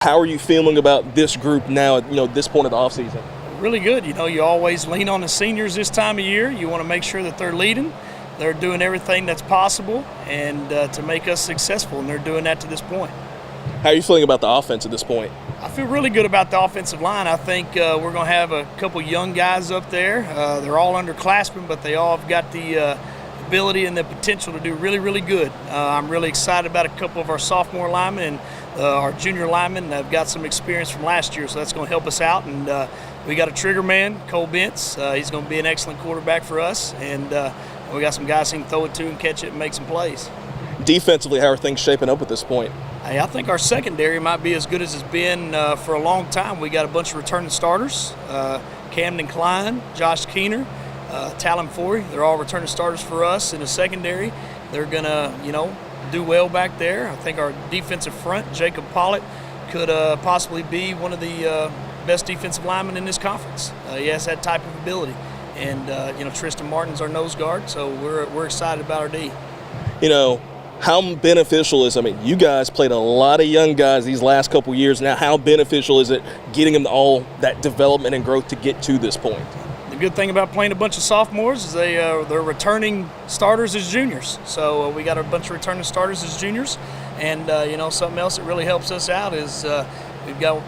How are you feeling about this group now at this point of the offseason? Really good. You always lean on the seniors this time of year. You want to make sure that they're leading. They're doing everything that's possible and to make us successful, and they're doing that to this point. How are you feeling about the offense at this point? I feel really good about the offensive line. I think we're going to have a couple young guys up there. They're all underclassmen, but they all have got the ability and the potential to do really, really good. I'm really excited about a couple of our sophomore linemen and our junior linemen have got some experience from last year, so that's going to help us out. And we got a trigger man, Cole Bentz. He's going to be an excellent quarterback for us, and we got some guys who can throw it to and catch it and make some plays. Defensively, how are things shaping up at this point? Hey, I think our secondary might be as good as it's been for a long time. We got a bunch of returning starters, Camden Klein, Josh Keener, Talon Forey. They're all returning starters for us in the secondary. They're going to, do well back there. I think our defensive front, Jacob Pollitt, could possibly be one of the best defensive linemen in this conference. He has that type of ability. And, Tristan Martin's our nose guard, so we're excited about our D. How beneficial is, you guys played a lot of young guys these last couple years now. How beneficial is it getting them all that development and growth to get to this point? The good thing about playing a bunch of sophomores is they're returning starters as juniors. So we got a bunch of returning starters as juniors. And, something else that really helps us out is we've got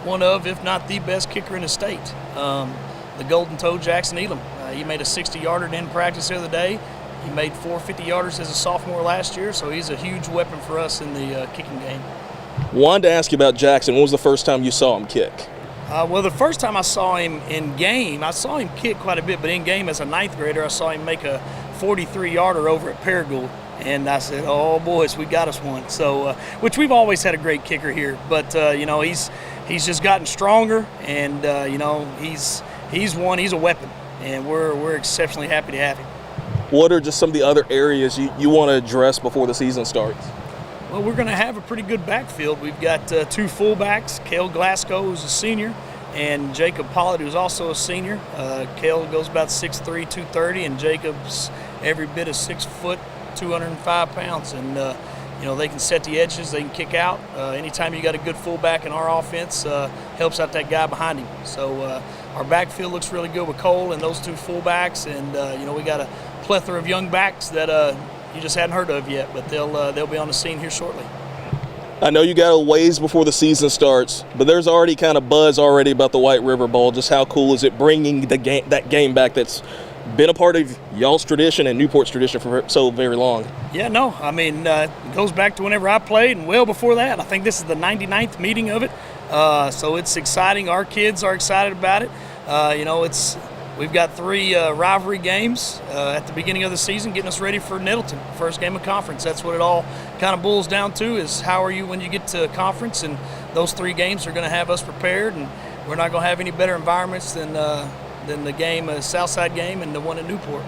one of, if not the best kicker in the state, the Golden Toe Jackson Elam. He made a 60-yarder in practice the other day. He made 4 50-yarders as a sophomore last year, so he's a huge weapon for us in the kicking game. Wanted to ask you about Jackson. When was the first time you saw him kick? Well, the first time I saw him in game, I saw him kick quite a bit, but in game as a ninth grader, I saw him make a 43-yarder over at Paragould, and I said, "Oh, boys, we got us one." So, which we've always had a great kicker here, but he's just gotten stronger, and he's a weapon, and we're exceptionally happy to have him. What are just some of the other areas you want to address before the season starts? Well, we're going to have a pretty good backfield. We've got 2 fullbacks, Cale Glasgow, who's a senior, and Jacob Pollitt, who's also a senior. Cale goes about 6'3", 230, and Jacob's every bit of 6 foot, 205 pounds. And, they can set the edges, they can kick out. Anytime you got a good fullback in our offense, helps out that guy behind him. So our backfield looks really good with Cole and those 2 fullbacks, and, we got a plethora of young backs that you just hadn't heard of yet, but they'll be on the scene here shortly. I know you got a ways before the season starts, but there's already kind of buzz already about the White River Bowl. Just how cool is it bringing that game back that's been a part of y'all's tradition and Newport's tradition for so very long? Yeah, no, it goes back to whenever I played and well before that. I think this is the 99th meeting of it, so it's exciting. Our kids are excited about it. We've got 3 rivalry games at the beginning of the season, getting us ready for Nettleton, first game of conference. That's what it all kind of boils down to, is how are you when you get to conference, and those 3 games are going to have us prepared, and we're not going to have any better environments than the game, Southside game, and the one in Newport.